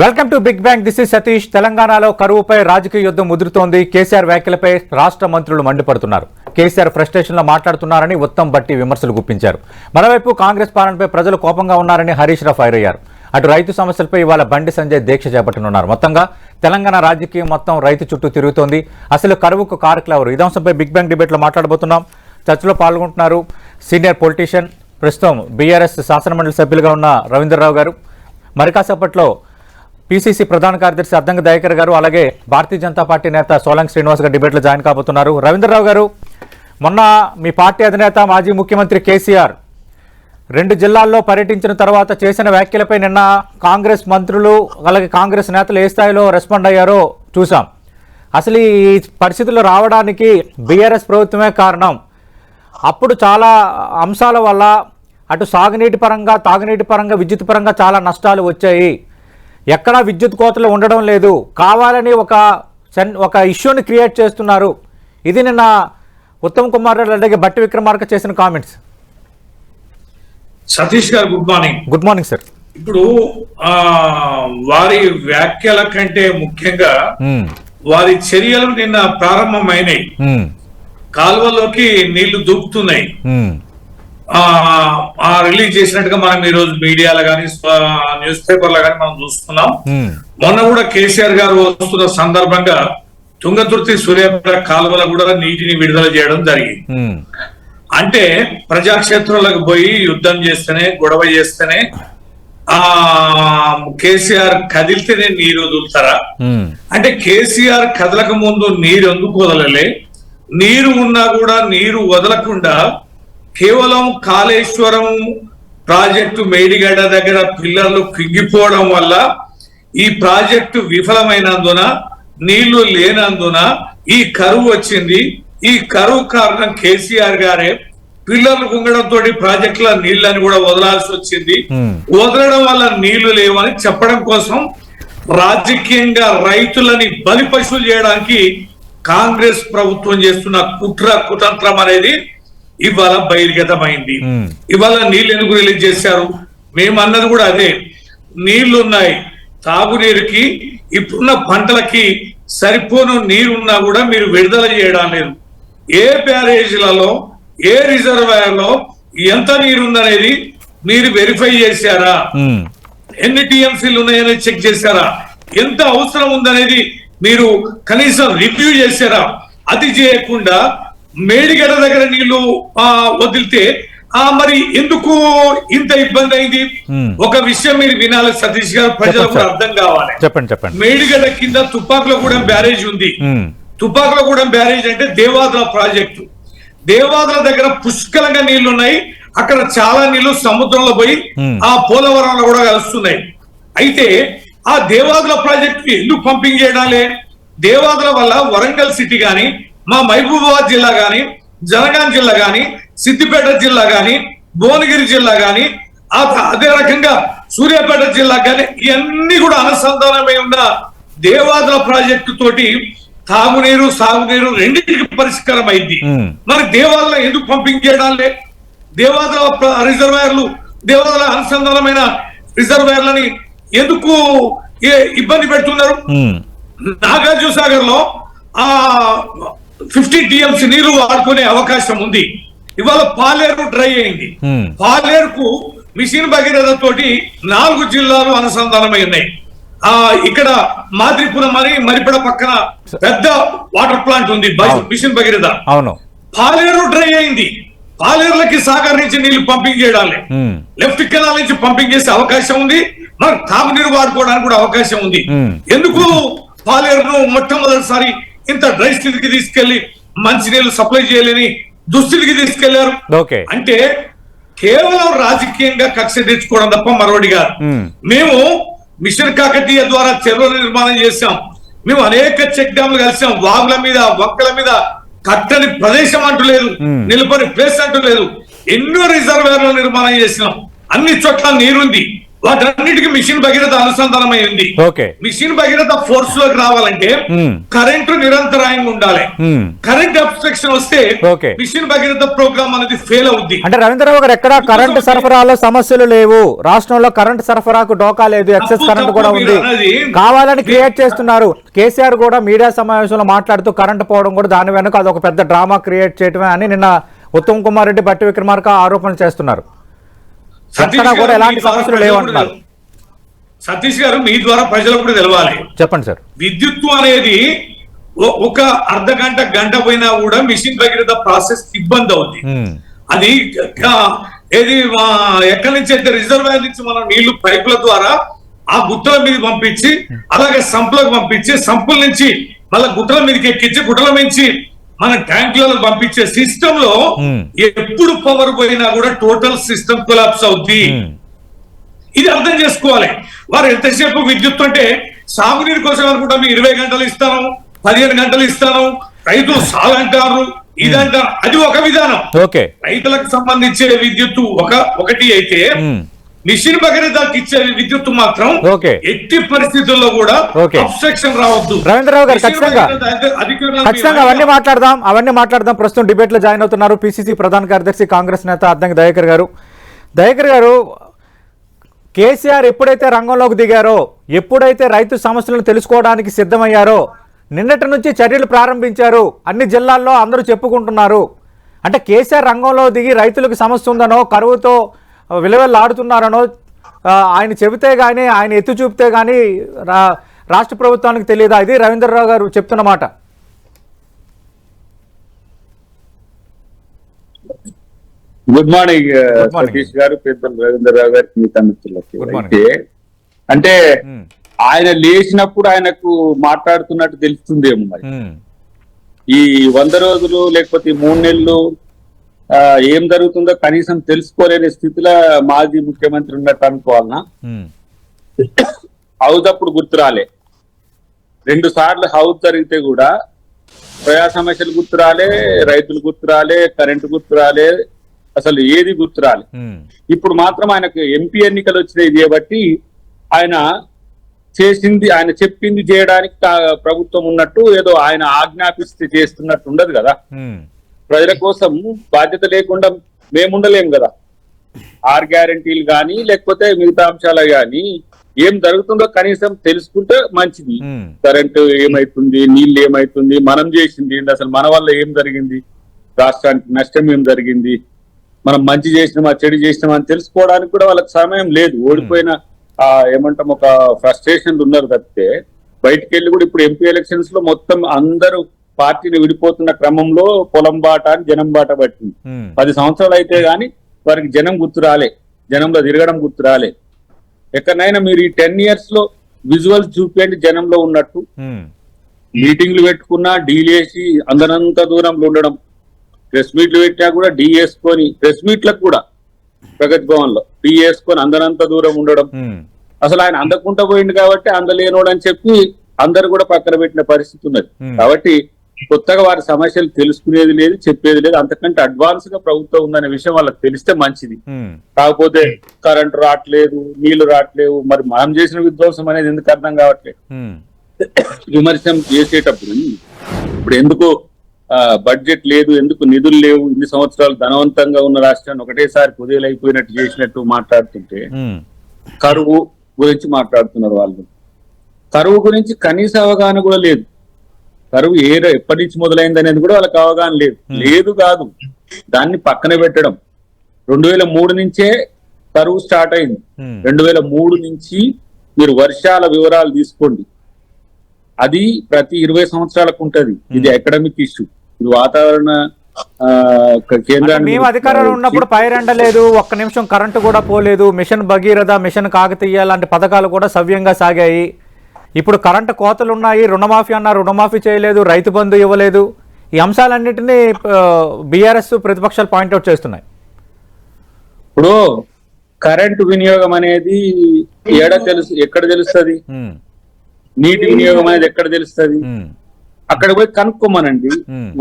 Welcome to big bang. This is Satish. తెలంగాణలో కరువుపై రాజకీయ యుద్ధం ముదురుతోంది. కేసీఆర్ వ్యాఖ్యలపై రాష్ట్ర మంత్రులు మండిపడుతున్నారు. కేసీఆర్ ఫ్రస్ట్రేషన్లో మాట్లాడుతున్నారని ఉత్తమ్ భట్టి విమర్శలు గుప్పించారు. మరోవైపు కాంగ్రెస్ పాలనపై ప్రజలు కోపంగా ఉన్నారని హరీష్ రావు ఫైర్ అయ్యారు. అటు రైతు సమస్యలపై ఇవాళ బండి సంజయ్ దీక్ష చేపట్టనున్నారు. మొత్తంగా తెలంగాణ రాజకీయం మొత్తం రైతు చుట్టూ తిరుగుతోంది. అసలు కరువుకు కారకులు ఎవరు? ఇదే అంశంపై బిగ్ బ్యాంగ్ డిబేట్లో మాట్లాడబోతున్నాం. చర్చలో పాల్గొంటున్నారు సీనియర్ పొలిటీషియన్, ప్రస్తుతం బీఆర్ఎస్ శాసనమండలి సభ్యులుగా ఉన్న రవీంద్రరావు గారు, మరి కాసేపట్లో పీసీసీ ప్రధాన కార్యదర్శి అద్దంకి దయాకర్ గారు, అలాగే భారతీయ జనతా పార్టీ నేత సోలంకి శ్రీనివాస్ గారు డిబేట్లో జాయిన్ కాబోతున్నారు. రవీంద్రరావు గారు, మొన్న మీ పార్టీ అధినేత మాజీ ముఖ్యమంత్రి కేసీఆర్ 2 జిల్లాల్లో పర్యటించిన తర్వాత చేసిన వ్యాఖ్యలపై నిన్న కాంగ్రెస్ మంత్రులు అలాగే కాంగ్రెస్ నేతలు ఏ స్థాయిలో రెస్పాండ్ అయ్యారో చూసాం. అసలు ఈ పరిస్థితులు రావడానికి బీఆర్ఎస్ ప్రభుత్వమే కారణం. అప్పుడు చాలా అంశాల వల్ల అటు సాగునీటి పరంగా, తాగునీటి పరంగా, విద్యుత్ పరంగా చాలా నష్టాలు వచ్చాయి. ఎక్కడా విద్యుత్ కోతలు ఉండడం లేదు. కావాలని ఒక ఇష్యూని క్రియేట్ చేస్తున్నారు. ఇది నిన్న ఉత్తమ్ కుమార్ రెడ్డి అలాగే భట్టి విక్రమార్క చేసిన కామెంట్స్. సతీష్ గారు good morning. Good morning sir. ఇప్పుడు వారి వ్యాఖ్యల కంటే ముఖ్యంగా వారి చర్యలు నిన్న ప్రారంభమైనాయి. కాలువలోకి నీళ్లు దూకుతున్నాయి. రిలీజ్ చేసినట్టుగా మనం ఈ రోజు మీడియాలో కానీ న్యూస్ పేపర్లో కానీ మనం చూస్తున్నాం. మొన్న కూడా కేసీఆర్ గారు వస్తున్న సందర్భంగా తుంగతుర్తి సూర్యాపేట కాలువలో కూడా నీటిని విడుదల చేయడం జరిగింది. అంటే ప్రజాక్షేత్రంలోకి పోయి యుద్ధం చేస్తేనే, గొడవ చేస్తేనే కేసీఆర్ కదిలితేనే నీరు వదులుతారా? అంటే కేసీఆర్ కదలక ముందు నీరు ఎందుకు వదలలే? నీరు ఉన్నా కూడా నీరు వదలకుండా కేవలం కాళేశ్వరం ప్రాజెక్టు మేడిగడ్డ దగ్గర పిల్లర్లు కుంగిపోవడం వల్ల ఈ ప్రాజెక్టు విఫలమైనందున, నీళ్లు లేనందున ఈ కరువు వచ్చింది. ఈ కరువు కారణం కేసీఆర్ గారే. పిల్లర్లు కుంగడంతో ప్రాజెక్టుల నీళ్ళని కూడా వదలాల్సి వచ్చింది. వదలడం వల్ల నీళ్లు లేవని చెప్పడం కోసం రాజకీయంగా రైతులని బలి పశువులు చేయడానికి కాంగ్రెస్ ప్రభుత్వం చేస్తున్న కుతంత్రం అనేది ఇవాళ బహిర్గతమైంది. ఇవాళ నీళ్ళు ఎందుకు రిలీజ్ చేశారు? మేము అన్నది కూడా అదే. నీళ్లు ఉన్నాయి, తాగునీరుకి ఇప్పుడున్న పంటలకి సరిపోను నీరున్నా కూడా మీరు విడుదల చేయడం లేదు. ఏ బ్యారేజీలలో, ఏ రిజర్వాయర్లో ఎంత నీరుందనేది మీరు వెరిఫై చేశారా? ఎన్ని టీఎంసీలు ఉన్నాయని చెక్ చేశారా? ఎంత అవసరం ఉందనేది మీరు కనీసం రివ్యూ చేశారా? అది చేయకుండా మేడిగడ్డ దగ్గర నీళ్లు వదిలితే మరి ఎందుకు ఇంత ఇబ్బంది అయింది? ఒక విషయం మీరు వినాలి సతీష్ గారు, ప్రజలకు అర్థం కావాలి. చెప్పండి. మేడిగడ్డ కింద తుపాకులగూడెం బ్యారేజ్ ఉంది. తుపాకులగూడెం బ్యారేజ్ అంటే దేవాదుల ప్రాజెక్టు. దేవాదుల దగ్గర పుష్కలంగా నీళ్లు ఉన్నాయి. అక్కడ చాలా నీళ్లు సముద్రంలో పోయి ఆ పోలవరంలో కూడా కలుస్తున్నాయి. అయితే ఆ దేవాదుల ప్రాజెక్టు ఎందుకు పంపింగ్ చేయడాలే? దేవాదుల వల్ల వరంగల్ సిటీ గాని, మా మహబూబాబాద్ జిల్లా గాని, జనగాం జిల్లా గాని, సిద్దిపేట జిల్లా గాని, భువనగిరి జిల్లా గాని, అదే రకంగా సూర్యాపేట జిల్లా గాని, ఇవన్నీ కూడా అనుసంధానమై ఉన్న దేవాదుల ప్రాజెక్టు తోటి తాగునీరు, సాగునీరు రెండింటికి పరిష్కారం అయింది. మరి దేవాదుల ఎందుకు పంపింగ్ చేయడాలే? దేవాదుల రిజర్వాయర్లు, దేవాదుల అనుసంధానమైన రిజర్వాయర్లని ఎందుకు ఇబ్బంది పెడుతున్నారు? నాగార్జున సాగర్ లో 50 టీఎంసీ నీరు వాడుకునే అవకాశం ఉంది. ఇవాళ పాలేరు డ్రై అయింది. పాలేరుకు మిషన్ భగీరథ తోటి 4 జిల్లాలు అనుసంధానమై ఉన్నాయి. ఇక్కడ మాద్రిపురం అని మరిపడ పక్కన పెద్ద వాటర్ ప్లాంట్ ఉంది, మిషన్ భగీరథ. పాలేరు డ్రై అయింది. పాలేరులకి సాగర్ నుంచి నీళ్లు పంపింగ్ చేయడాలి. లెఫ్ట్ కెనాల్ నుంచి పంపింగ్ చేసే అవకాశం ఉంది. మరి తాగునీరు వాడుకోవడానికి కూడా అవకాశం ఉంది. ఎందుకు పాలేరును మొట్టమొదటిసారి ఇంత డ్రై స్థితికి తీసుకెళ్లి మంచినీళ్లు సప్లై చేయలేని దుస్థితికి తీసుకెళ్లారు? అంటే కేవలం రాజకీయంగా కక్ష తెచ్చుకోవడం తప్ప మరొకటి కాదు. మేము మిషన్ కాకతీయ ద్వారా చెరువుల నిర్మాణం చేశాం. మేము అనేక చెక్ డ్యాంలు కలిసాం. వాగుల మీద, వంకల మీద కట్టని ప్రదేశం అంటూ లేదు, నిలబడి ప్లేస్ అంటూ లేదు. ఎన్నో రిజర్వాయర్ల నిర్మాణం చేసినాం. అన్ని చోట్ల నీరుంది. వాటన్నిటికీ మిషన్ భగీరథ అనుసంధానమై ఉంది. ఓకే. మిషన్ భగీరథ ఫోర్స్ లోకి రావాలంటే కరెంటు నిరంతరాయంగా ఉండాలి. కరెంట్ అబ్స్ట్రక్షన్ వస్తే మిషన్ భగీరథ ప్రోగ్రామ్ అనేది ఫెయిల్ అవుద్ది. అంటే రవీంద్రరావు గారు ఎక్కడ కరెంటు సరఫరాలో సమస్యలు లేవు, రాష్ట్రంలో కరెంటు సరఫరాకు డోకా లేదు, ఎక్సెస్ కరెంట్ కూడా ఉంది, కావాలని క్రియేట్ చేస్తున్నారు. కేసీఆర్ కూడా మీడియా సమావేశంలో మాట్లాడుతూ కరెంటు పోవడం కూడా దాని వెనుక అదొక పెద్ద డ్రామా క్రియేట్ చేయడమే అని నిన్న ఉత్తమ్ కుమార్ రెడ్డి, బట్టి విక్రమార్క ఆరోపణలు చేస్తున్నారు. కూడా ఎలాంటి సమస్యలు లేవంటున్నారు. సతీష్ గారు, మీ ద్వారా ప్రజలకు కూడా తెలవాలి. చెప్పండి సార్. విద్యుత్తు అనేది ఒక అర్ధ గంట గంట పోయినా కూడా మిషన్ భగీరథ ప్రాసెస్ ఇబ్బంది అవుతుంది. అది ఏది ఎక్కడి నుంచి అయితే రిజర్వాయర్ నుంచి మనం నీళ్లు పైపుల ద్వారా ఆ గుట్టల మీద పంపించి అలాగే సంపులకు పంపించి సంపుల నుంచి మళ్ళీ గుట్టల మీదకి ఎక్కించి గుట్టల నుంచి మన ట్యాంకులలో పంపించే సిస్టమ్ లో ఎప్పుడు పవర్ పోయినా కూడా టోటల్ సిస్టమ్ కొలాప్స్ అవుద్ది. ఇది అర్థం చేసుకోవాలి. వారు ఎంతసేపు విద్యుత్ అంటే సాగునీరు కోసం అనుకుంటా మీ 20 గంటలు ఇస్తాను, 15 గంటలు ఇస్తాను, రైతులు సాలంటారు, ఇదంటారు. అది ఒక విధానం. రైతులకు సంబంధించే విద్యుత్తు ఒకటి అయితే మిషన్ భగీరథకి ఇచ్చే విద్యుత్తు మాత్రం ఎట్టి పరిస్థితుల్లో కూడా అబ్స్ట్రక్షన్ రావద్దు. రవీంద్రరావు గారు ఖచ్చితంగా అవన్నీ మాట్లాడదాం. ప్రస్తుతం డిబేట్ లో జాయిన్ అవుతున్నారు పిసిసి ప్రధాన కార్యదర్శి కాంగ్రెస్ నేత అద్దంకి దయాకర్ గారు. దయాకర్ గారు, కేసీఆర్ ఎప్పుడైతే రంగంలోకి దిగారో, ఎప్పుడైతే రైతు సమస్యలను తెలుసుకోవడానికి సిద్ధమయ్యారో, నిన్నటి నుంచి చర్యలు ప్రారంభించారు. అన్ని జిల్లాల్లో అందరూ చెప్పుకుంటున్నారు. అంటే కేసీఆర్ రంగంలో దిగి రైతులకు సమస్య ఉందనో, కరువుతో విలువలాడుతున్నారనో ఆయన చెబితే గానీ, ఆయన ఎత్తు చూపితే గానీ రాష్ట్ర ప్రభుత్వానికి తెలియదా? ఇది రవీంద్రరావు గారు చెప్తున్న మాట. గుడ్ మార్నింగ్ సతీష్ గారు, పెద్దలు రవీంద్రరావు గారికి, మిగతా మిత్రులకి. అంటే ఆయన లేచినప్పుడు ఆయనకు మాట్లాడుతున్నట్టు తెలుస్తుందేమో మరి. ఈ 100 రోజులు లేకపోతే 3 నెలలు ఏం జరుగుతుందో కనీసం తెలుసుకోలేని స్థితిలో మాజీ ముఖ్యమంత్రి ఉన్నట్టు అనుకోవాలనా? హౌస్ అప్పుడు గుర్తురాలే, 2 సార్లు హౌస్ జరిగితే కూడా ప్రజా సమస్యలు గుర్తురాలే, రైతులు గుర్తురాలే, కరెంటు గుర్తురాలే, అసలు ఏది గుర్తురాలే. ఇప్పుడు మాత్రం ఆయనకు ఎంపీ ఎన్నికలు వచ్చినాయి కాబట్టి ఆయన చేసింది, ఆయన చెప్పింది చేయడానికి ప్రభుత్వం ఉన్నట్టు ఏదో ఆయన ఆజ్ఞాపిస్తే చేస్తున్నట్టు ఉండదు కదా. ప్రజల కోసం బాధ్యత లేకుండా మేముండలేం కదా. 6 గ్యారంటీలు కానీ లేకపోతే మిగతా అంశాలు కానీ ఏం జరుగుతుందో కనీసం తెలుసుకుంటే మంచిది. కరెంటు ఏమైతుంది, నీళ్ళు ఏమైతుంది, మనం చేసింది ఏంటి, అసలు మన వల్ల ఏం జరిగింది, రాష్ట్రానికి నష్టం ఏం జరిగింది, మనం మంచి చేసినామా చెడు చేసినామా అని తెలుసుకోవడానికి కూడా వాళ్ళకి సమయం లేదు. ఓడిపోయిన ఏమంటాం ఒక ఫ్రస్ట్రేషన్ ఉన్నారు తప్పితే బయటికి వెళ్ళి కూడా ఇప్పుడు ఎంపీ ఎలక్షన్స్ లో మొత్తం అందరూ పార్టీని విడిపోతున్న క్రమంలో పొలం బాట అని జనం బాట పట్టింది. 10 సంవత్సరాలు అయితే గాని వారికి జనం గుర్తు రాలే, జనంలో తిరగడం గుర్తు రాలే. ఎక్కడైనా మీరు ఈ 10 years లో విజువల్స్ చూపించండి జనంలో ఉన్నట్టు. మీటింగ్లు పెట్టుకున్నా డీలేసి అందరంత దూరంలో ఉండడం, ప్రెస్ మీట్లు పెట్టినా కూడా డీ వేసుకొని, ప్రెస్ మీట్లకు కూడా ప్రగతి భవన్ లో డీ వేసుకొని అందరంత దూరం ఉండడం. అసలు ఆయన అందకుండా పోయింది కాబట్టి అందలేనోడు అని చెప్పి అందరు కూడా పక్కన పెట్టిన పరిస్థితి ఉన్నది. కాబట్టి కొత్తగా వారి సమస్యలు తెలుసుకునేది లేదు, చెప్పేది లేదు. అంతకంటే అడ్వాన్స్ గా ప్రభుత్వం ఉందనే విషయం వాళ్ళకి తెలిస్తే మంచిది. కాకపోతే కరెంటు రావట్లేదు, నీళ్లు రావట్లేవు, మరి మనం చేసిన విధ్వంసం అనేది ఎందుకు అర్థం కావట్లేదు. విమర్శనం చేసేటప్పుడు ఇప్పుడు ఎందుకు బడ్జెట్ లేదు, ఎందుకు నిధులు లేవు, ఇన్ని సంవత్సరాలు ధనవంతంగా ఉన్న రాష్ట్రాన్ని ఒకటేసారి కుదేలైపోయినట్టు చేసినట్టు మాట్లాడుతుంటే కరువు గురించి మాట్లాడుతున్నారు వాళ్ళు. కరువు గురించి కనీస అవగాహన కూడా లేదు. కరువు ఎప్పటి నుంచి మొదలైంది అనేది కూడా వాళ్ళకి అవగాహన లేదు కాదు, దాన్ని పక్కన పెట్టడం. 2003 నుంచే కరువు స్టార్ట్ అయింది. 2003 నుంచి మీరు వర్షాల వివరాలు తీసుకోండి, అది ప్రతి 20 సంవత్సరాలకు ఉంటది. ఇది అకాడమిక్ ఇష్యూ, ఇది వాతావరణ కేంద్రాన్ని. మేము అధికారంలో ఉన్నప్పుడు పైరెండలేదు, ఒక్క నిమిషం కరెంటు కూడా పోలేదు, మిషన్ భగీరథ, మిషన్ కాకతీయ లాంటి పథకాలు కూడా సవ్యంగా సాగాయి. ఇప్పుడు కరెంటు కోతలు ఉన్నాయి, రుణమాఫీ అన్నారు, రుణమాఫీ చేయలేదు, రైతు బంధు ఇవ్వలేదు. ఈ అంశాలన్నింటినీ బీఆర్ఎస్ ప్రతిపక్షాలు పాయింట్అవుట్ చేస్తున్నాయి. ఇప్పుడు కరెంటు వినియోగం అనేది ఎక్కడ తెలుస్తుంది, నీటి వినియోగం అనేది ఎక్కడ తెలుస్తుంది, అక్కడ పోయి కనుక్కోమనండి.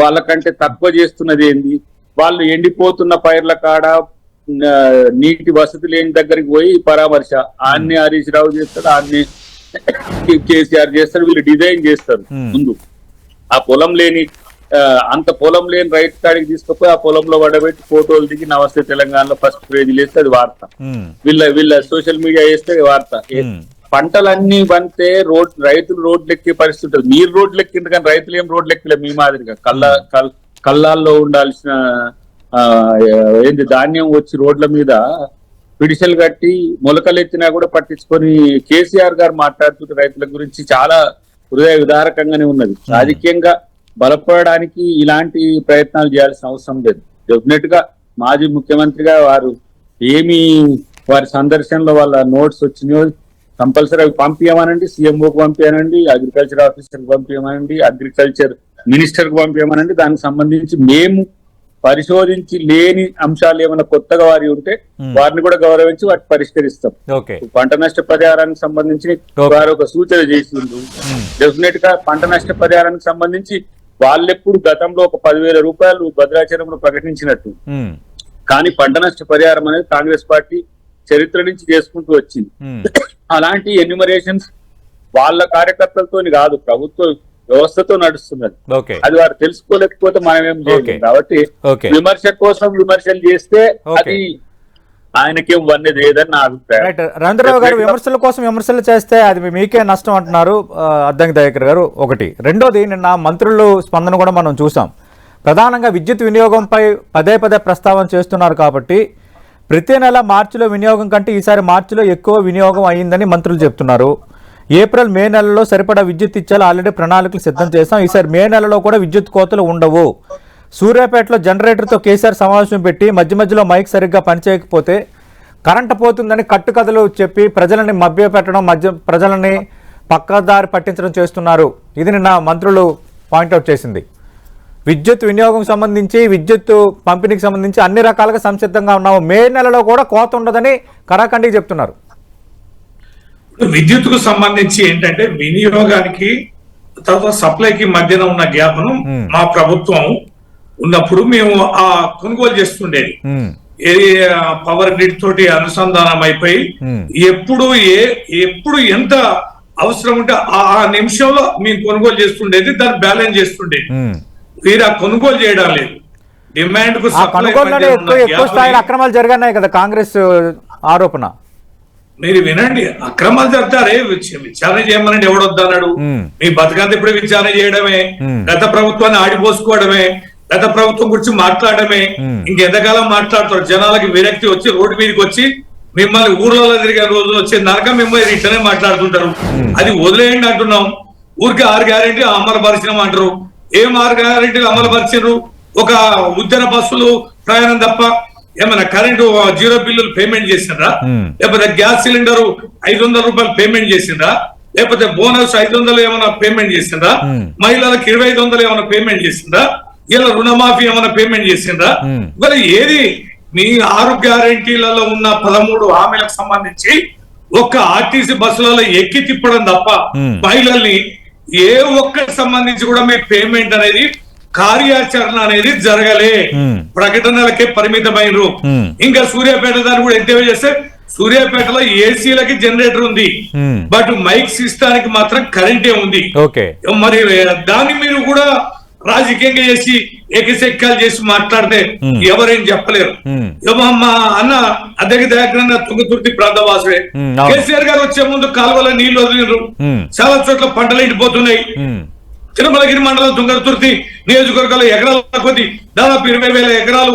వాళ్ళకంటే తక్కువ చేస్తున్నది ఏంది, వాళ్ళు ఎండిపోతున్న పైర్ల కాడ నీటి వసతి లేని దగ్గరికి పోయి పరామర్శ ఆన్ని హరీష్ రావు చేస్తాడు, ఆన్ని కేసీఆర్ చేస్తాడు, వీళ్ళు డిజైన్ చేస్తారు ముందు. ఆ పొలం లేని అంత పొలం లేని రైతు కాడికి తీసుకుపోయి ఆ పొలంలో పడబెట్టి ఫోటోలు దిగి నమస్తే తెలంగాణలో ఫస్ట్ పేజీలు వేస్తే అది వార్త, వీళ్ళ సోషల్ మీడియా వేస్తే అది వార్త. పంటలన్నీ బంతే రైతులు రోడ్లు ఎక్కే పరిస్థితి ఉంటుంది. మీరు రోడ్లు ఎక్కింది కానీ రైతులు ఏం రోడ్లు ఎక్కలే మీ మాదిరిగా. కళ్ళాల్లో ఉండాల్సిన ధాన్యం వచ్చి రోడ్ల మీద పిడిసెలు కట్టి మొలకలెత్తినా కూడా పట్టించుకొని కేసీఆర్ గారు మాట్లాడుతుంటే రైతుల గురించి చాలా హృదయ విదారకంగానే ఉన్నది. రాజకీయంగా బలపడడానికి ఇలాంటి ప్రయత్నాలు చేయాల్సిన అవసరం లేదు. డెఫినెట్ గా మాజీ ముఖ్యమంత్రిగా వారు వారి సందర్శనలో వాళ్ళ నోట్స్ వచ్చినాయో కంపల్సరీ అవి పంపించమనండి, సీఎంఓకి పంపించమనండి, అగ్రికల్చర్ ఆఫీసర్కి పంపించమనండి, అగ్రికల్చర్ మినిస్టర్ కు పంపించమనండి. దానికి సంబంధించి మేము పరిశోధించి లేని అంశాలు ఏమైనా కొత్తగా వారి ఉంటే వారిని కూడా గౌరవించి వాటిని పరిష్కరిస్తాం. పంట నష్ట పరిహారానికి సంబంధించి వారు ఒక సూచన చేసిండ్రు. డెఫినెట్ గా పంట నష్ట పరిహారానికి సంబంధించి వాళ్ళెప్పుడు గతంలో ఒక 10,000 రూపాయలు భద్రాచలంలో ప్రకటించినట్టు, కానీ పంట నష్ట పరిహారం అనేది కాంగ్రెస్ పార్టీ చరిత్ర నుంచి చేసుకుంటూ వచ్చింది. అలాంటి ఎన్యూమరేషన్స్ వాళ్ళ కార్యకర్తలతో కాదు, ప్రభుత్వ వ్యవస్థతో నడుస్తున్నది. అది వారు తెలుసుకోలేకపోతే మనం ఏం చేయలేం. కాబట్టి విమర్శ కోసం విమర్శలు చేస్తే అది ఆయనకేం వన్నది లేదని నా అభిప్రాయం. రవీంద్రరావు గారు విమర్శల కోసం విమర్శలు చేస్తే అది మీకే నష్టం అంటున్నారు అద్దంకి దయాకర్ గారు. ఒకటి. రెండోది, నిన్న మంత్రులు స్పందన కూడా మనం చూసాం. ప్రధానంగా విద్యుత్ వినియోగంపై పదే ప్రస్తావన చేస్తున్నారు కాబట్టి ప్రతి నెల మార్చిలో వినియోగం కంటే ఈసారి మార్చిలో ఎక్కువ వినియోగం అయ్యిందని మంత్రులు చెప్తున్నారు. ఏప్రిల్ మే నెలలో సరిపడా విద్యుత్ ఇచ్చేలా ఆల్రెడీ ప్రణాళికలు సిద్ధం చేస్తాం. ఈసారి మే నెలలో కూడా విద్యుత్ కోతలు ఉండవు. సూర్యాపేటలో జనరేటర్తో కేసీఆర్ సమావేశం పెట్టి మధ్యలో మైక్ సరిగ్గా పనిచేయకపోతే కరెంటు పోతుందని కట్టుకథలు చెప్పి ప్రజలని మభ్యపెట్టడం, ప్రజలని పక్కదారి పట్టించడం చేస్తున్నారు. ఇది నిన్న మంత్రులు పాయింట్అవుట్ చేసింది. విద్యుత్ వినియోగం సంబంధించి, విద్యుత్ పంపిణీకి సంబంధించి అన్ని రకాలుగా సంసిద్ధంగా ఉన్నాము, మే నెలలో కూడా కోత ఉండదని కరాఖండికి చెప్తున్నారు. విద్యుత్కు సంబంధించి ఏంటంటే వినియోగానికి తర్వాత సప్లైకి మధ్యన ఉన్న గ్యాప్ను మా ప్రభుత్వం ఉన్నప్పుడు మేము ఆ కొనుగోలు చేస్తుండేది. పవర్ గ్రిడ్ తోటి అనుసంధానం అయిపోయి ఎప్పుడు ఎంత అవసరం ఉంటే ఆ నిమిషంలో మేము కొనుగోలు చేస్తుండేది, దాన్ని బ్యాలెన్స్ చేస్తుండేది. వీరు ఆ కొనుగోలు చేయడం లేదు. డిమాండ్ కు ఎక్కువ స్థాయిలో అక్రమాలు జరిగాయి కదా కాంగ్రెస్ ఆరోపణ. మీరు వినండి, అక్రమాలు జరుగుతారే విచారణ చేయమనండి, ఎవడొద్దన్నాడు? మీ బతకంతా ఇప్పుడు విచారణ చేయడమే, గత ప్రభుత్వాన్ని ఆడిపోసుకోవడమే, గత ప్రభుత్వం గురించి మాట్లాడమే. ఇంకెంతకాలం మాట్లాడతారు? జనాలకి విరక్తి వచ్చి రోడ్డు మీదకి వచ్చి మిమ్మల్ని ఊర్లలో తిరిగే రోజులు వచ్చే నరక మిమ్మల్ని ఇట్లనే మాట్లాడుతుంటారు. అది వదిలేయండి అంటున్నాం. ఊరికి 6 గ్యారెంటీ అమలు పరిచినాం అంటారు. ఏం 6 గ్యారెంటీలు అమలు పరిచారు? ఒక ఉద్యాన బస్సులు ప్రయాణం తప్ప ఏమైనా కరెంటు 0 బిల్లులు పేమెంట్ చేసిండ్రా? లేకపోతే గ్యాస్ సిలిండర్ 500 రూపాయలు పేమెంట్ చేసిండ్రా? లేకపోతే బోనస్ 500 ఏమైనా పేమెంట్ చేసిండ్రా? మహిళలకు 2500 ఏమైనా పేమెంట్ చేసిండ్రా? ఇలా రుణమాఫీ ఏమైనా పేమెంట్ చేసిండ్రా? ఇవాళ ఏది మీ 6 గ్యారెంటీలలో ఉన్న 13 హామీలకు సంబంధించి ఒక్క ఆర్టీసీ బస్సులలో ఎక్కి తిప్పడం తప్ప మహిళల్ని ఏ ఒక్కటి సంబంధించి కూడా మీ పేమెంట్ అనేది, కార్యాచరణ అనేది జరగలే. ప్రకటనలకే పరిమితమైనరు. ఇంకా సూర్యాపేట దాన్ని కూడా ఎంతేవో చేస్తే సూర్యాపేటలో ఏసీలకి జనరేటర్ ఉంది, బట్ మైక్ సిస్టానికి మాత్రం కరెంటే ఉంది. మరి దాన్ని మీరు కూడా రాజకీయంగా చేసి ఏకశక్యాలు చేసి మాట్లాడితే ఎవరేం చెప్పలేరు. మా అన్న అద్దెకి దగ్గర తుంగతుర్తి ప్రాంతవాసుడే. కేసీఆర్ గారు వచ్చే ముందు కాలువల నీళ్లు వదిలినారు, చాలా చోట్ల పంటలు ఎండిపోతున్నాయి. తిరుమలగిరి మండలం తుంగతుర్తి నియోజకవర్గంలో ఎకరాల కొద్ది దాదాపు 20,000 ఎకరాలు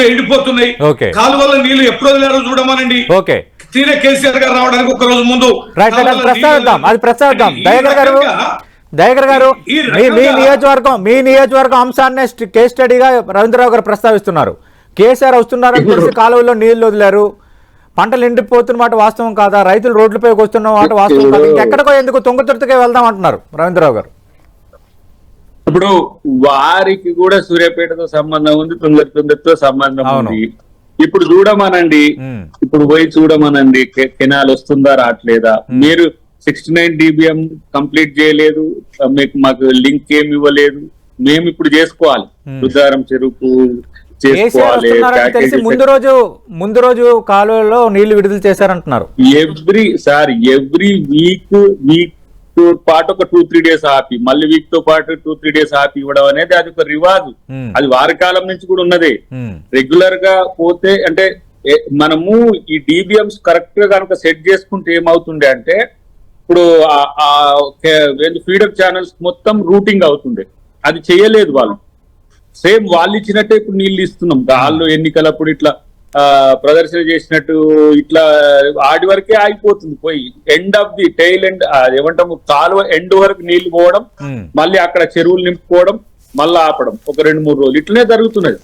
ఎండిపోతున్నాయి. కాలువల నీళ్లు ఎప్పుడు వదిలేరో చూడమనండి. తీరే కేసీఆర్ గారు రావడానికి ఒక రోజు ముందు దయాకర్ గారు మీ నియోజకవర్గం అంశాన్ని కేస్ స్టడీగా రవీంద్రరావు గారు ప్రస్తావిస్తున్నారు. కేసీఆర్ వస్తున్నారని తెలిసి కాలువల్లో నీళ్లు వదిలారు, పంటలు ఎండిపోతున్న మాట వాస్తవం కాదా? రైతులు రోడ్లపైకి వస్తున్న మాట వాస్తవం కాదు, ఇంకెక్కడికో ఎందుకు తుంగతుర్తికే వెళ్దాం అంటున్నారు రవీంద్రరావు గారు. ఇప్పుడు వారికి కూడా సూర్యాపేటతో సంబంధం ఉంది, తుంగతుర్తితో సంబంధం ఉంది. ఇప్పుడు చూడమనండి, ఇప్పుడు పోయి చూడమనండి, కెనాల్ వస్తుందా రావట్లేదా? మీరు 69 DBM కంప్లీట్ చేయలేదు, మాకు లింక్ ఏమి ఇవ్వలేదు. మేము ఇప్పుడు చేసుకోవాలి. రుద్రారం చెరుకు కేసీఆర్ వస్తున్నారని తెలిసి ముందు రోజు కాలువలో నీళ్లు విడుదల చేశారంటున్నారు. ఎవ్రీ వీక్ తో పాటు ఒక 2-3 డేస్ ఆపి మళ్ళీ వీక్ తో పాటు 2-3 డేస్ ఆపి ఇవ్వడం అనేది అది ఒక రివాజు. అది వారి కాలం నుంచి కూడా ఉన్నదే. రెగ్యులర్ గా పోతే అంటే మనము ఈ DBMs కరెక్ట్ గా కనుక సెట్ చేసుకుంటే ఏమవుతుండే అంటే ఇప్పుడు ఫీడర్ ఛానల్స్ మొత్తం రూటింగ్ అవుతుండే. అది చేయలేదు వాళ్ళు. సేమ్ వాళ్ళు ఇచ్చినట్టే ఇప్పుడు నీళ్లు ఇస్తున్నాం. గాల్లో ఎన్నికలప్పుడు ఇట్లా ప్రదర్శన చేసినట్టు ఇట్లా ఆడి వరకే ఆగిపోతుంది. పోయి end of the tail end ఏమంటాము కాలువ ఎండ్ వరకు నీళ్లు పోవడం, మళ్ళీ అక్కడ చెరువులు నింపుకోవడం, మళ్ళీ ఆపడం ఒక 2-3 రోజులు ఇట్లనే జరుగుతున్నది.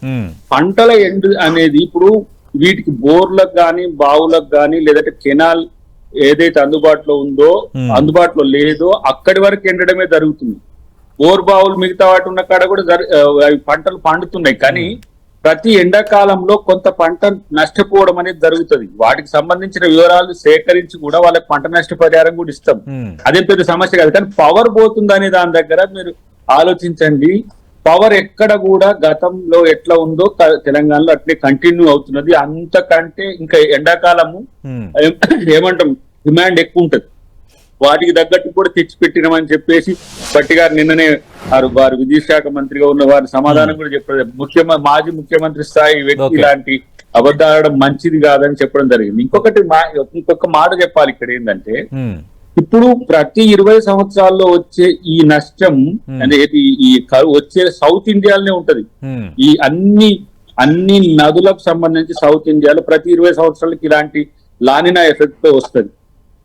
పంటల ఎండ్ అనేది ఇప్పుడు వీటికి బోర్లకు గాని బావులకు గాని లేదంటే కెనాల్ ఏదైతే అందుబాటులో ఉందో అందుబాటులో లేదో అక్కడి వరకు ఎండడమే జరుగుతుంది. బోర్ బావులు మిగతా వాటి ఉన్న కాడ కూడా పంటలు పండుతున్నాయి. కానీ ప్రతి ఎండాకాలంలో కొంత పంట నష్టపోవడం అనేది జరుగుతుంది. వాటికి సంబంధించిన వివరాలు సేకరించి కూడా వాళ్ళకి పంట నష్టపరిహారం కూడా ఇస్తాం. అదేం పెద్ద సమస్య కాదు. కానీ పవర్ పోతుంది అనే దాని దగ్గర మీరు ఆలోచించండి. పవర్ ఎక్కడ కూడా గతంలో ఎట్లా ఉందో తెలంగాణలో అట్లే కంటిన్యూ అవుతున్నది. అంతకంటే ఇంకా ఎండాకాలము ఏమంటాం డిమాండ్ ఎక్కువ ఉంటది. వాటికి తగ్గట్టు కూడా తెచ్చిపెట్టినామని చెప్పేసి భట్టి గారు నిన్ననే వారు విద్యుత్ శాఖ మంత్రిగా ఉన్న వారి సమాధానం కూడా చెప్పారు. మాజీ ముఖ్యమంత్రి స్థాయి వ్యక్తి ఇలాంటి అబద్ధాడడం మంచిది కాదని చెప్పడం జరిగింది. ఇంకొక మాట చెప్పాలి ఇక్కడ ఏంటంటే ఇప్పుడు ప్రతి 20 సంవత్సరాల్లో వచ్చే ఈ నష్టం అనేది ఈ వచ్చే సౌత్ ఇండియాలోనే ఉంటది. ఈ అన్ని నదులకు సంబంధించి సౌత్ ఇండియాలో ప్రతి 20 సంవత్సరాలకి ఇలాంటి లానినా ఎఫెక్ట్ తో వస్తుంది.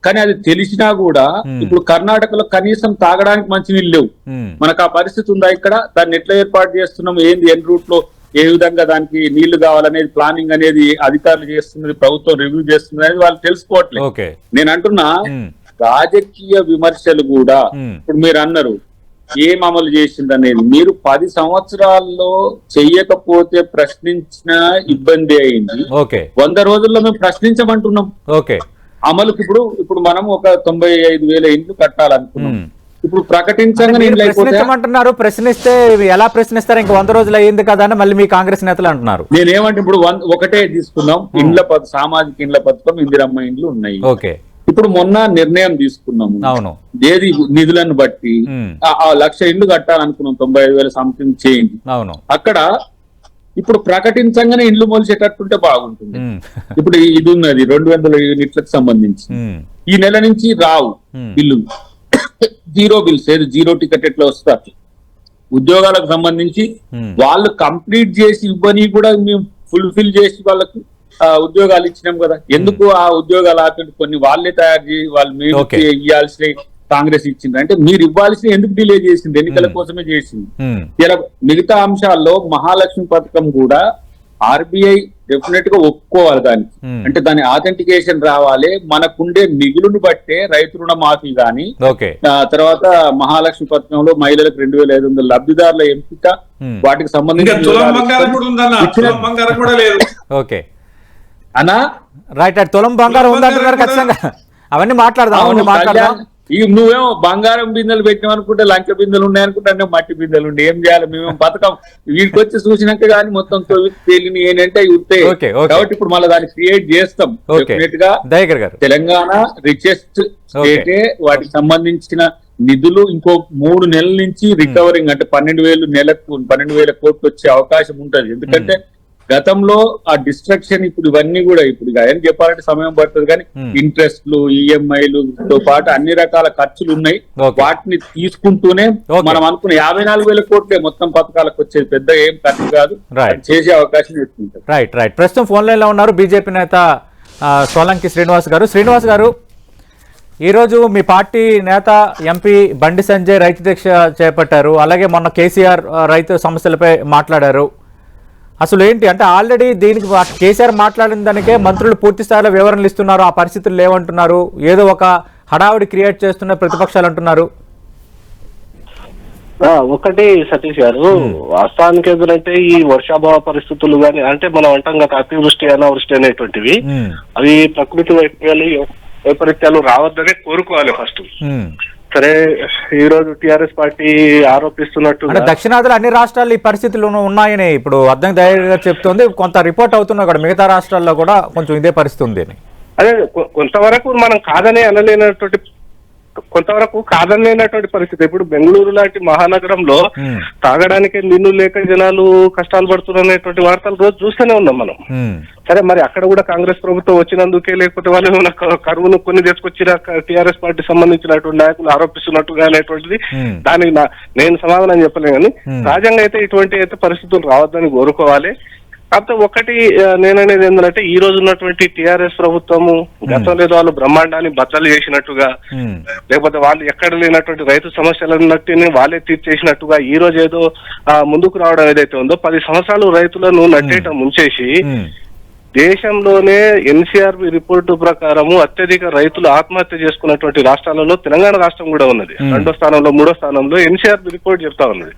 కానీ అది తెలిసినా కూడా ఇప్పుడు కర్ణాటకలో కనీసం తాగడానికి మంచినీళ్ళు లేవు. మనకు ఆ పరిస్థితి ఉందా ఇక్కడ? దాన్ని ఎట్లా ఏర్పాటు చేస్తున్నాం, ఏంది ఎన్ రూట్ లో ఏ విధంగా దానికి నీళ్లు కావాలనేది ప్లానింగ్ అనేది అధికారులు చేస్తున్నది, ప్రభుత్వం రివ్యూ చేస్తున్నది అనేది వాళ్ళు తెలుసుకోవట్లేదు. నేను అంటున్నా రాజకీయ విమర్శలు కూడా ఇప్పుడు మీరు అన్నారు ఏం అమలు చేసింది అనేది. మీరు 10 సంవత్సరాల్లో చెయ్యకపోతే ప్రశ్నించిన ఇబ్బంది అయింది. 100 రోజుల్లో మేము ప్రశ్నించమంటున్నాం. అమలుకి ఇప్పుడు మనం ఒక 95,000 ఇండ్లు కట్టాలనుకున్నాం. ఇప్పుడు ప్రకటించమంటున్నారు. ప్రశ్నిస్తే ఎలా ప్రశ్నిస్తారు? ఇంకా 100 రోజులు అయ్యింది కదా అని మళ్ళీ మీ కాంగ్రెస్ నేతలు అంటున్నారు. నేనేమంటే ఇప్పుడు ఒకటే తీసుకున్నాం. సామాజిక ఇండ్ల పథకం, ఇందిరమ్మ ఇండ్లు ఉన్నాయి. ఇప్పుడు మొన్న నిర్ణయం తీసుకున్నాము. ఏది నిధులను బట్టి 1,00,000 ఇండ్లు కట్టాలనుకున్నాం. 95,000 సంథింగ్ చేయండి. అక్కడ ఇప్పుడు ప్రకటించగానే ఇండ్లు మొలిచేటట్టుంటే బాగుంటుంది. ఇప్పుడు ఇది ఉన్నది 200 యూనిట్లకు సంబంధించి ఈ నెల నుంచి రావు బిల్లులు. జీరో బిల్స్, ఏది జీరో టికెట్ ఎట్లా వస్తారు. ఉద్యోగాలకు సంబంధించి వాళ్ళు కంప్లీట్ చేసి ఇవ్వని కూడా మేము ఫుల్ఫిల్ చేసి వాళ్ళకు ఉద్యోగాలు ఇచ్చినాం కదా. ఎందుకు ఆ ఉద్యోగాలు ఆపి కొన్ని వాళ్ళే తయారు చేసి వాళ్ళు మీరు ఇవ్వాల్సిన కాంగ్రెస్ ఇచ్చింది అంటే మీరు ఇవ్వాల్సిన ఎందుకు డిలే చేసింది? ఎన్నికల కోసమే చేసింది. ఇలా మిగతా అంశాల్లో మహాలక్ష్మి పథకం కూడా RBI డెఫినెట్ గా ఒప్పుకోవాలి దానికి. అంటే దాని ఆథెంటికేషన్ రావాలి. మనకుండే మిగులును బట్టే రైతు రుణ మాఫీ గాని తర్వాత మహాలక్ష్మి పథకంలో మహిళలకు 2,500 లబ్ధిదారుల ఎంపిక వాటికి సంబంధించి అన్నా రైట్. తులం బంగారం ఉందంటున్నారు ఖచ్చితంగా. అవన్నీ మాట్లాడదాం. నువ్వేమో బంగారం బిందెలు పెట్టినాం అనుకుంటే లంక బిందెలు ఉన్నాయనుకుంటే అన్నీ మట్టి బిందెలు ఉండి ఏం చేయాలి? మేమేం పథకం వీటికి వచ్చి చూసినాక కానీ మొత్తం తేలిని ఏంటంటే ఉత్తే. కాబట్టి ఇప్పుడు మళ్ళీ దాన్ని క్రియేట్ చేస్తాం. డెఫినెట్ గా తెలంగాణ రిచెస్ట్ స్టేటే. వాటికి సంబంధించిన నిధులు ఇంకో 3 నెలల నుంచి రికవరింగ్ అంటే 12,000 కోట్లు వచ్చే అవకాశం ఉంటది. ఎందుకంటే గతంలో ఆ డిస్ట్రక్షన్ ఇప్పుడు ఇవన్నీ కూడా ఇప్పుడు ఆయన చెప్పాలంటే సమయం పడుతుంది. కానీ ఇంట్రెస్ట్లు, EMIలు తో పాటు అన్ని రకాల ఖర్చులు ఉన్నాయి. వాటిని తీసుకుంటూనే మనం అనుకున్న 54,000 కోట్లే మొత్తం పథకాలకు వచ్చేది. పెద్ద ఏం ఖర్చు కాదు. చేసే అవకాశం ఎక్కువ. రైట్. ప్రస్తుతం ఫోన్ లైన్ లో ఉన్నారు బీజేపీ నేత సోలంకి శ్రీనివాస్ గారు. శ్రీనివాస్ గారు, ఈరోజు మీ పార్టీ నేత ఎంపీ బండి సంజయ్ రైతు దీక్ష చేపట్టారు. అలాగే మొన్న కేసీఆర్ రైతు సమస్యలపై మాట్లాడారు. అసలు ఏంటి అంటే ఆల్రెడీ దీనికి కేసీఆర్ మాట్లాడిన దానికే మంత్రులు పూర్తి స్థాయిలో వివరణలు ఇస్తున్నారు. ఆ పరిస్థితులు లేవంటున్నారు. ఏదో ఒక హడావుడి క్రియేట్ చేస్తున్న ప్రతిపక్షాలు అంటున్నారు. ఒకటి సతీష్ గారు, వాస్తవానికి ఎదురైతే ఈ వర్షాభావ పరిస్థితులు కానీ అంటే మనం అంటాం కదా అతివృష్టి అనావృష్టి అనేటువంటివి అవి ప్రకృతి వైపరీత్యాలు రావద్దనే కోరుకోవాలి ఫస్ట్. సరే ఈ రోజు టిఆర్ఎస్ పార్టీ ఆరోపిస్తున్నట్టు అంటే దక్షిణాదిలో అన్ని రాష్ట్రాల్లో ఈ పరిస్థితులు ఉన్నాయని ఇప్పుడు అద్దంకి దయాకర్ గారు చెప్తోంది. కొంత రిపోర్ట్ అవుతున్నా కూడా మిగతా రాష్ట్రాల్లో కూడా కొంచెం ఇదే పరిస్థితి ఉంది అని. అదే కొంతవరకు మనం కాదనలేనటువంటి పరిస్థితి. ఇప్పుడు బెంగళూరు లాంటి మహానగరంలో తాగడానికి నీళ్లు లేక జనాలు కష్టాలు పడుతున్నటువంటి వార్తలు రోజు చూస్తూనే ఉన్నాం మనం. సరే మరి అక్కడ కూడా కాంగ్రెస్ ప్రభుత్వం వచ్చినందుకే, లేకపోతే వాళ్ళు ఏమైనా కరువును కొన్ని తెచ్చుకొచ్చిన టీఆర్ఎస్ పార్టీ సంబంధించినటువంటి నాయకులు ఆరోపిస్తున్నట్టుగా అనేటువంటిది దానికి నేను సమాధానం చెప్పలేను. కానీ సహజంగా అయితే ఇటువంటి అయితే పరిస్థితులు రావద్దని కోరుకోవాలి. కాకపోతే ఒకటి నేననేది ఏంటంటే ఈ రోజు ఉన్నటువంటి టిఆర్ఎస్ ప్రభుత్వము గతంలో ఏదో వాళ్ళు బ్రహ్మాండాన్ని బద్దలు చేసినట్టుగా, లేకపోతే వాళ్ళు ఎక్కడ లేనటువంటి రైతు సమస్యలన్నిటిని వాళ్ళే తీర్చేసినట్టుగా ఈ రోజు ఏదో ముందుకు రావడం ఏదైతే ఉందో 10 సంవత్సరాలు రైతులను నట్టేట ముంచేసి దేశంలోనే ఎన్సీఆర్బి రిపోర్టు ప్రకారము అత్యధిక రైతులు ఆత్మహత్య చేసుకున్నటువంటి రాష్ట్రాలలో తెలంగాణ రాష్ట్రం కూడా ఉన్నది. 2వ స్థానంలో 3వ స్థానంలో ఎన్సీఆర్బి రిపోర్ట్ చెప్తా ఉన్నది.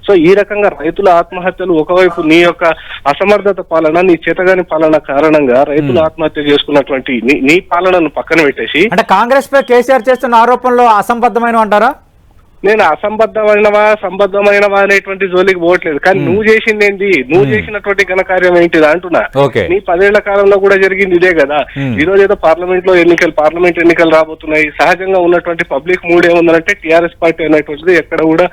సో ఈ రకంగా రైతుల ఆత్మహత్యలు ఒకవైపు నీ యొక్క అసమర్థత పాలన, నీ చేతగాని పాలన కారణంగా రైతులు ఆత్మహత్య చేసుకున్నటువంటి నీ పాలనను పక్కన పెట్టేసి అంటే కాంగ్రెస్ పై కేసీఆర్ చేస్తున్న ఆరోపణలు అసంబద్ధమైన అంటారా? నేను సంబద్ధమైనవా అనేటువంటి జోలికి పోవట్లేదు. కానీ నువ్వు చేసింది ఏంటి, నువ్వు చేసినటువంటి ఘనకార్యం ఏంటిదా అంటున్నా. నీ 10 ఏళ్ల కాలంలో కూడా జరిగింది ఇదే కదా. ఈ రోజు ఏదో పార్లమెంట్ ఎన్నికలు రాబోతున్నాయి. సహజంగా ఉన్నటువంటి పబ్లిక్ మూడ్ ఏముందంటే టీఆర్ఎస్ పార్టీ అనేటువంటిది ఎక్కడ కూడా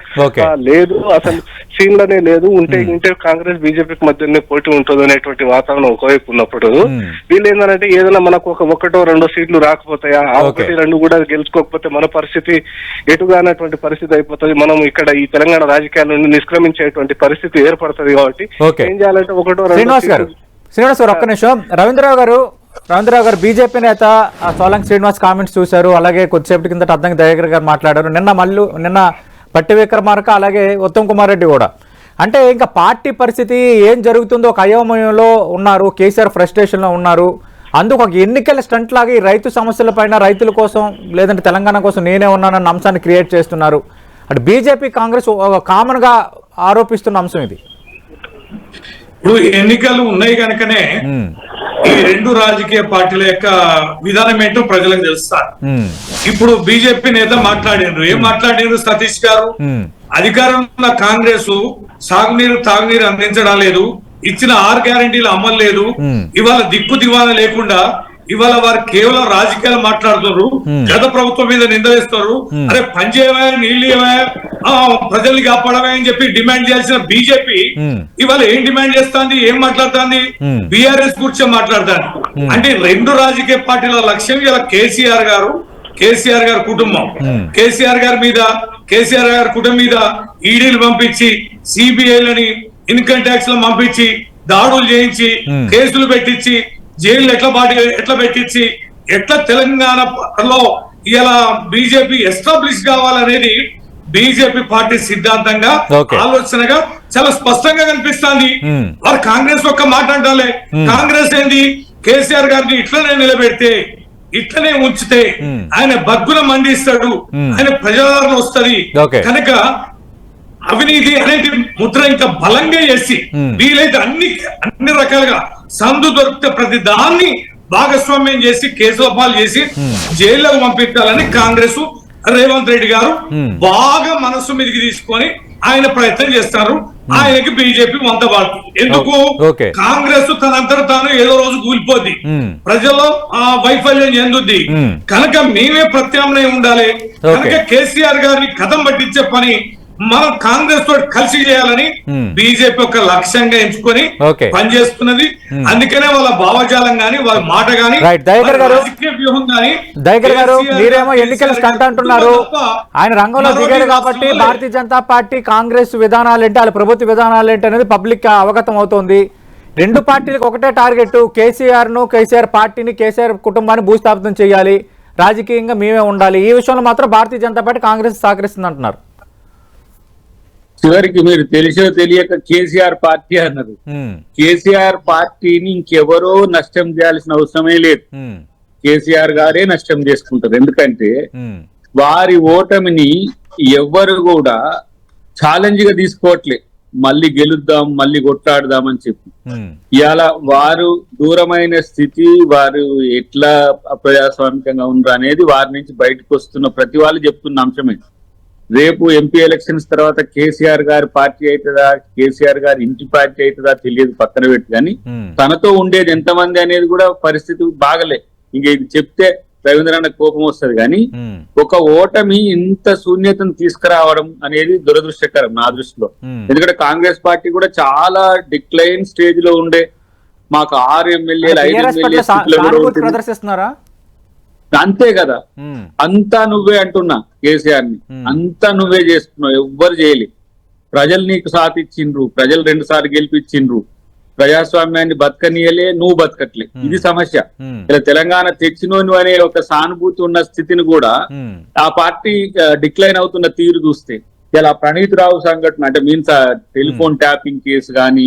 లేదు, అసలు సీన్ లోనే లేదు. ఉంటే కాంగ్రెస్ బీజేపీకి మధ్యనే పోటీ ఉంటుంది అనేటువంటి వాతావరణం ఒకవైపు ఉన్నప్పుడు వీళ్ళు ఏంటంటే ఏదైనా మనకు ఒకటో 2 సీట్లు రాకపోతాయా, ఆ 1-2 కూడా గెలుచుకోకపోతే మన పరిస్థితి ఎటుగా అన్నటువంటి పరిస్థితి అయిపోతుంది. మనం ఇక్కడ ఈ తెలంగాణ రాజకీయాల నుండి నిష్క్రమించేటువంటి పరిస్థితి ఏర్పడుతుంది. కాబట్టి ఏం చేయాలంటే ఒకటో శ్రీనివాస్ గారు ఒక్క నిమిషం. రవీంద్రరావు గారు బీజేపీ నేత సోలంకి శ్రీనివాస్ కామెంట్స్ చూశారు. అలాగే కొద్దిసేపటి కిందట అద్దంకి దయాకర్ గారు మాట్లాడారు. నిన్న పట్టి విక్రమార్క అలాగే ఉత్తమ్ కుమార్ రెడ్డి కూడా. అంటే ఇంకా పార్టీ పరిస్థితి ఏం జరుగుతుందో ఒక అయోమయంలో ఉన్నారు. కేసీఆర్ ఫ్రస్ట్రేషన్లో ఉన్నారు. అందుకు ఒక ఎన్నికల స్టంట్ లాగా ఈ రైతు సమస్యల పైన రైతుల కోసం లేదంటే తెలంగాణ కోసం నేనే ఉన్నానన్న అంశాన్ని క్రియేట్ చేస్తున్నారు. అటు బీజేపీ కాంగ్రెస్ కామన్ గా ఆరోపిస్తున్న అంశం ఇది. ఇప్పుడు ఎన్నికలు ఉన్నాయి కనుకనే ఈ 2 రాజకీయ పార్టీల యొక్క విధానం ఏంటో ప్రజలకు తెలుస్తారు. ఇప్పుడు బీజేపీ నేత మాట్లాడినారు. ఏం మాట్లాడినారు సతీష్ గారు? అధికారంలో కాంగ్రెస్ తాగునీరు అందించడం లేదు, ఇచ్చిన 6 గ్యారంటీలు అమలు లేదు. ఇవాళ దిక్కు దివాన లేకుండా ఇవాళ వారు కేవలం రాజకీయాలు మాట్లాడుతున్నారు. గత ప్రభుత్వం మీద నిందవేస్తారు. అరే పనిచేయవా, నీళ్లు ఇవ్వా, ప్రజల్ని కాపాడవా అని చెప్పి డిమాండ్ చేయాల్సిన బీజేపీ ఇవాళ ఏం డిమాండ్ చేస్తుంది, ఏం మాట్లాడుతుంది? బీఆర్ఎస్ గురించి మాట్లాడుతుంది. అంటే 2 రాజకీయ పార్టీల లక్ష్యం ఇలా కేసీఆర్ గారు కుటుంబం, కేసీఆర్ గారి కుటుంబం మీద ఈడీలు పంపించి, సిబిఐలని ఇన్కమ్ ట్యాక్స్ లో పంపించి, దాడులు చేయించి, కేసులు పెట్టించి, జైలు ఎట్లా పెట్టించి, ఎట్లా తెలంగాణలో ఇలా బీజేపీ ఎస్టాబ్లిష్ కావాలనేది బీజేపీ పార్టీ సిద్ధాంతంగా, ఆలోచనగా చాలా స్పష్టంగా కనిపిస్తుంది. వారు కాంగ్రెస్ ఒక్క మాట అంటాలే. కాంగ్రెస్ ఏంది, కేసీఆర్ గారిని ఇట్లనే నిలబెడితే, ఇట్లనే ఉంచితే ఆయన బగ్గున మండిస్తాడు, ఆయన ప్రజాదరణ వస్తుంది కనుక అవినీతి అనేది ముద్ర ఇంకా బలంగా చేసి వీలైతే అన్ని రకాలుగా సందు దొరికితే ప్రతి దాన్ని భాగస్వామ్యం చేసి కేసుల పాలు చేసి జైల్లోకి పంపించాలని కాంగ్రెస్ రేవంత్ రెడ్డి గారు బాగా మనసు మీదకి తీసుకొని ఆయన ప్రయత్నం చేస్తారు. ఆయనకి బీజేపీ వంత పాడుతుంది. ఎందుకు? కాంగ్రెస్ తనంతట తాను ఏదో రోజు కూలిపోద్ది, ప్రజల్లో వైఫల్యం చెందుద్ది కనుక మేమే ప్రత్యామ్నాయం ఉండాలి. కనుక కేసీఆర్ గారిని కథం పట్టించే పని మనం కాంగ్రెస్ తోటి కలిసి చేయాలని బీజేపీ ఒక లక్ష్యంగా ఎంచుకొని పనిచేస్తున్నది. అందుకనే వాళ్ళ భావజాలం గాని, వాళ్ళ మాట గాని, రాజకీయ వ్యూహం గాని. దయాకర్ గారు మీరేమో ఎన్నికల స్టంట్ అంటున్నారు. ఆయన రంగంలో దిగాడు కాబట్టి భారతీయ జనతా పార్టీ కాంగ్రెస్ విధానాలు ఏంటి, వాళ్ళ ప్రభుత్వ విధానాలు ఏంటి అనేది పబ్లిక్ అవగతం అవుతోంది. 2 పార్టీలకు ఒకటే టార్గెట్, కేసీఆర్ పార్టీని, కేసీఆర్ కుటుంబాన్ని భూస్థాపితం చేయాలి, రాజకీయంగా మేమే ఉండాలి. ఈ విషయంలో మాత్రం భారతీయ జనతా పార్టీ కాంగ్రెస్ సహకరిస్తుంది అంటున్నారు. చివరికి మీరు తెలిసో తెలియక కేసీఆర్ పార్టీ అన్నారు. కేసీఆర్ పార్టీని ఇంకెవరో నష్టం చేయాల్సిన అవసరమే లేదు. కేసీఆర్ గారే నష్టం చేసుకుంటారు. ఎందుకంటే వారి ఓటమిని ఎవ్వరు కూడా ఛాలెంజ్ గా తీసుకోవట్లే. మళ్ళీ గెలుద్దాం, మళ్ళీ కొట్లాడదాం అని చెప్పి. ఇవాళ వారు దూరమైన స్థితి, వారు ఎట్లా అప్రజాస్వామికంగా ఉండరు అనేది వారి నుంచి బయటకు వస్తున్న ప్రతి వాళ్ళు చెప్తున్న అంశమే. రేపు ఎంపీ ఎలక్షన్స్ తర్వాత కేసీఆర్ గారి పార్టీ అవుతుందా, కేసీఆర్ గారి ఇంటి పార్టీ అవుతుందా తెలియదు, పక్కన పెట్టి. కానీ తనతో ఉండేది ఎంతమంది అనేది కూడా పరిస్థితి బాగలే. ఇంక ఇది చెప్తే రవీంద్రనాథ్ కోపం వస్తుంది. కానీ ఒక ఓటమి ఇంత శూన్యతను తీసుకురావడం అనేది దురదృష్టకరం నా దృష్టిలో. ఎందుకంటే కాంగ్రెస్ పార్టీ కూడా చాలా డిక్లైన్ స్టేజ్ లో ఉండే, మాకు 6 ఎమ్మెల్యేలు 5 ఎమ్మెల్యేలు ప్రదర్శిస్తున్నారా? అంతే కదా, అంతా నువ్వే అంటున్నా కేసీఆర్ ని, అంతా నువ్వే చేస్తున్నావు, ఎవ్వరు చేయలే. ప్రజలు నీకు సాథ్ ఇచ్చిండ్రు, ప్రజలు 2 సార్లు గెలిపించిండ్రు, ప్రజాస్వామ్యాన్ని బతకనీయలే, నువ్వు బతకట్లే. ఇది సమస్య. ఇలా తెలంగాణ తెచ్చినోను అనే ఒక సానుభూతి ఉన్న స్థితిని కూడా ఆ పార్టీ డిక్లైన్ అవుతున్న తీరు చూస్తే, ఇలా ప్రణీత్ రావు సంఘటన అంటే మీన్స్ టెలిఫోన్ ట్యాపింగ్ కేసు గానీ,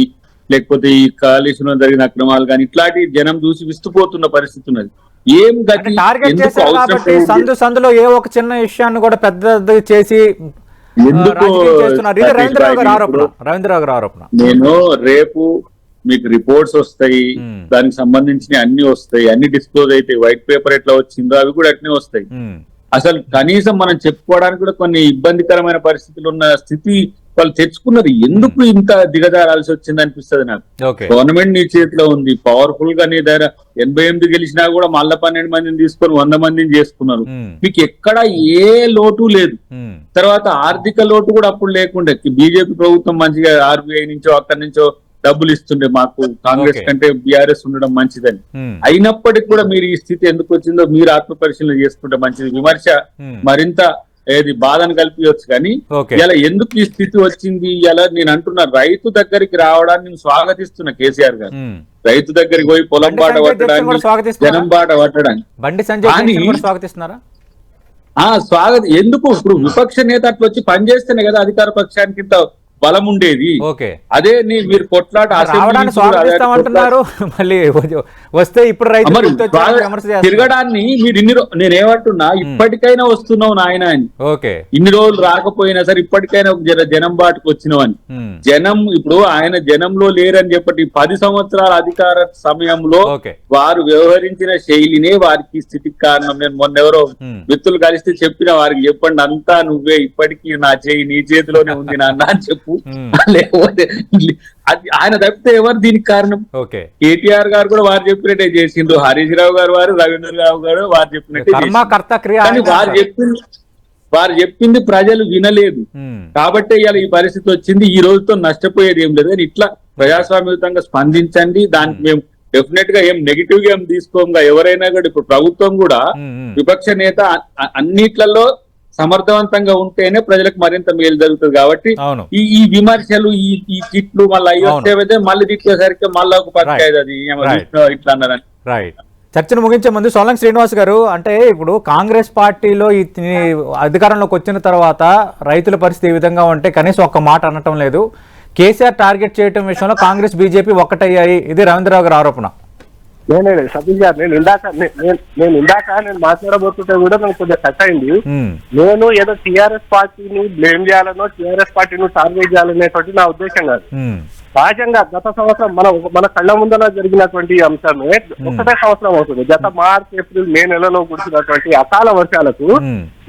లేకపోతే ఈ కాళేశ్వరంలో జరిగిన అక్రమాలు గానీ, ఇట్లాంటి జనం చూసి విస్తుపోతున్న పరిస్థితి ఉన్నది. ఏం గతి, సందులో ఏ ఒక చిన్న విషయాన్ని కూడా పెద్ద చేసి రవీంద్రరావు గారు ఆరోపణ. నేను రేపు మీకు రిపోర్ట్స్ వస్తాయి, దానికి సంబంధించిన అన్ని వస్తాయి, అన్ని డిస్క్లోజ్ అవుతాయి. వైట్ పేపర్ ఎట్లా వచ్చిందో అవి కూడా అట్నే వస్తాయి. అసలు కనీసం మనం చెప్పుకోవడానికి కూడా కొన్ని ఇబ్బందికరమైన పరిస్థితులు ఉన్న స్థితి వాళ్ళు తెచ్చుకున్నది. ఎందుకు ఇంత దిగజారాల్సి వచ్చింది అనిపిస్తుంది నాకు. గవర్నమెంట్ నీ చేతిలో ఉంది, పవర్ఫుల్ గా నీ దగ్గర 88 గెలిచినా కూడా మళ్ళా 12 మందిని తీసుకొని 100 మందిని చేసుకున్నారు. మీకు ఎక్కడ ఏ లోటు లేదు. తర్వాత ఆర్థిక లోటు కూడా అప్పుడు లేకుండే. బీజేపీ ప్రభుత్వం మంచిగా ఆర్బీఐ నుంచో అక్కడి నుంచో డబ్బులు ఇస్తుండే మాకు, కాంగ్రెస్ కంటే బీఆర్ఎస్ ఉండడం మంచిదని. అయినప్పటికీ కూడా మీరు ఈ స్థితి ఎందుకు వచ్చిందో మీరు ఆత్మ పరిశీలన చేసుకుంటే మంచిది. విమర్శ మరింత ఏది బాధను కల్పించవచ్చు. కానీ ఇలా ఎందుకు ఈ స్థితి వచ్చింది, ఇలా నేను అంటున్నా రైతు దగ్గరికి రావడాన్ని నేను స్వాగతిస్తున్నా కేసీఆర్ గారు. రైతు దగ్గరికి పోయి పొలం బాట పట్టడానికి, జనం బాట పట్టడానికి స్వాగతం. ఎందుకు ఇప్పుడు విపక్ష నేత అట్లా వచ్చి పనిచేస్తేనే కదా అధికార పక్షానికి ఇంత బలం ఉండేది. అదే మీరు కొట్లాట వస్తే ఇప్పుడు తిరగడాన్ని మీరు నేనేమంటున్నా, ఇప్పటికైనా వస్తున్నావు నాయన అని. ఇన్ని రోజులు రాకపోయినా సరే ఇప్పటికైనా జనం బాటుకు వచ్చినవని. జనం ఇప్పుడు ఆయన జనంలో లేరని చెప్పటి 10 సంవత్సరాల అధికార సమయంలో వారు వ్యవహరించిన శైలినే వారికి స్థితికి కారణం. నేను మొన్నెవరో మిత్రులు కలిస్తే చెప్పిన వారికి చెప్పండి, అంతా నువ్వే, ఇప్పటికీ నా చేయి నీ చేతిలోనే ఉంది నాన్న అని చెప్పు. లేకపోతే ఆయన తప్పితే ఎవరు దీనికి కారణం? కేటీఆర్ గారు కూడా వారు చెప్పినట్టే చేసిండ్రు, హరీష్ రావు గారు, వారు రవీంద్రరావు గారు వారు చెప్పినట్టే. కానీ వారు చెప్పింది ప్రజలు వినలేదు. కాబట్టి ఇవాళ ఈ పరిస్థితి వచ్చింది. ఈ రోజుతో నష్టపోయేది ఏం లేదు. కానీ ఇట్లా ప్రజాస్వామ్యయుతంగా స్పందించండి. దానికి మేము డెఫినెట్ గా ఏం నెగిటివ్ గా ఏం తీసుకోగా. ఎవరైనా కూడా ఇప్పుడు ప్రభుత్వం కూడా విపక్ష నేత అన్నిట్లలో సమర్థవంతంగా ఉంటేనే ప్రజలకు మరింత మేలు జరుగుతుంది. కాబట్టి ఈ విమర్శలు, ఈ తిట్లు మళ్ళీ అయ్యొస్తే మళ్ళీ తిట్టేసరికి మళ్ళీ ఒక పక్క అది ఇట్లా అన్నారని. చర్చను ముగించే ముందు సోలంకి శ్రీనివాస్ గారు, అంటే ఇప్పుడు కాంగ్రెస్ పార్టీలో అధికారంలోకి వచ్చిన తర్వాత రైతుల పరిస్థితి ఈ విధంగా ఉంటే కనీసం ఒక్క మాట అనటం లేదు. కేసీఆర్ టార్గెట్ చేయడం విషయంలో కాంగ్రెస్ బీజేపీ ఒక్కటయ్యాయి, ఇది రవీంద్రరావు గారి ఆరోపణ. సతీష్ గారు, నేను ఇందాక మాట్లాడబోతుంటే కూడా నాకు కొద్దిగా కట్ అయింది. నేను ఏదో టీఆర్ఎస్ పార్టీని బ్లేమ్ చేయాలనో టీఆర్ఎస్ పార్టీని టార్గెట్ చేయాలనేటువంటి నా ఉద్దేశం కాదు. సహజంగా గత సంవత్సరం మన కళ్ళ ముందర జరిగినటువంటి అంశమే ఒకటే సంవత్సరం అవుతుంది. గత మార్చ్, ఏప్రిల్, మే నెలలో కురిసినటువంటి అకాల వర్షాలకు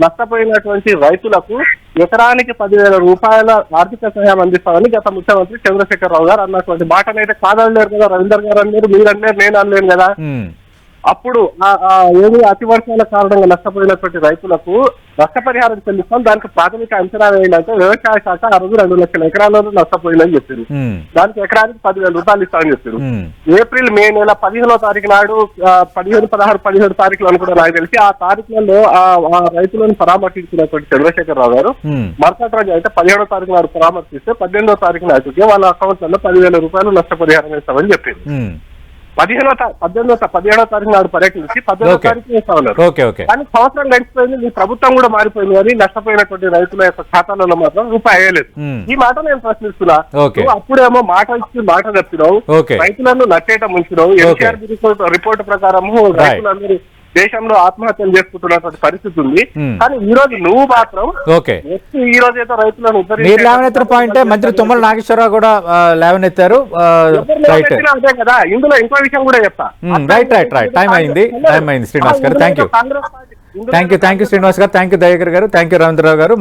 నష్టపోయినటువంటి రైతులకు ఎకరానికి 10,000 రూపాయల ఆర్థిక సహాయం అందిస్తామని గత ముఖ్యమంత్రి చంద్రశేఖరరావు గారు అన్నటువంటి మాటనైతే కాదనలేరు కదా. రవీందర్ గారు అన్నారు, మీరు అన్నారు, నేను అనలేను కదా. అప్పుడు ఏమి అతి వర్షాల కారణంగా నష్టపోయినటువంటి రైతులకు నష్టపరిహారం చెల్లిస్తాం. దానికి ప్రాథమిక అంచనా ఏంటంటే వ్యవసాయ శాఖ ఆ రోజు 2 లక్షల ఎకరాలలో నష్టపోయిందని చెప్పారు. దానికి ఎకరానికి 10,000 రూపాయలు ఇస్తామని చెప్పారు. ఏప్రిల్, మే నెల 15వ తారీఖు నాడు 15, 16, 17 తారీఖులను కూడా నాకు తెలిసి ఆ తారీఖులలో ఆ రైతులను పరామర్శించినటువంటి చంద్రశేఖరరావు గారు మరుసటి రోజు అయితే 17వ తారీఖు నాడు పరామర్శిస్తే 18వ తారీఖు నాటికి వాళ్ళ అకౌంట్లలో 10,000 రూపాయలు నష్టపరిహారం ఇస్తామని చెప్పారు. 17వ తారీఖు నాడు పర్యటించి 18వ తారీఖు వేస్తా ఉన్నారు. కానీ సంవత్సరం గడిచిపోయింది, మీ ప్రభుత్వం కూడా మారిపోయింది, కానీ నష్టపోయినటువంటి రైతుల యొక్క ఖాతాలలో మాత్రం రూపాయి వేయలేదు. ఈ మాట నేను ప్రశ్నిస్తున్నా. అప్పుడేమో మాట ఇచ్చి మాట తప్పినావు, రైతులను నట్టేట ముంచినావు. ఎన్టీఆర్ రిపోర్ట్ ప్రకారము రైతులందరూ దేశంలో ఆత్మహత్యలు చేసుకుంటున్నటువంటి పరిస్థితి ఉంది. Hmm. కానీ ఈ రోజు నువ్వు మాత్రం ఓకే ఈ రోజు ఏదో రైతులను మీరు లేవనెత్తిన పాయింటే మంత్రి తుమ్మల నాగేశ్వరరావు కూడా లేవనెత్తారు. రైట్ అదే కదా. ఇందులో ఇంకో విషయం కూడా చెప్తా. రైట్ టైం అయింది శ్రీనివాస్ గారు. థ్యాంక్ యూ శ్రీనివాస్ గారు, థ్యాంక్ యూ దయాకర్ గారు, థ్యాంక్ యూ రవీంద్రరావు గారు.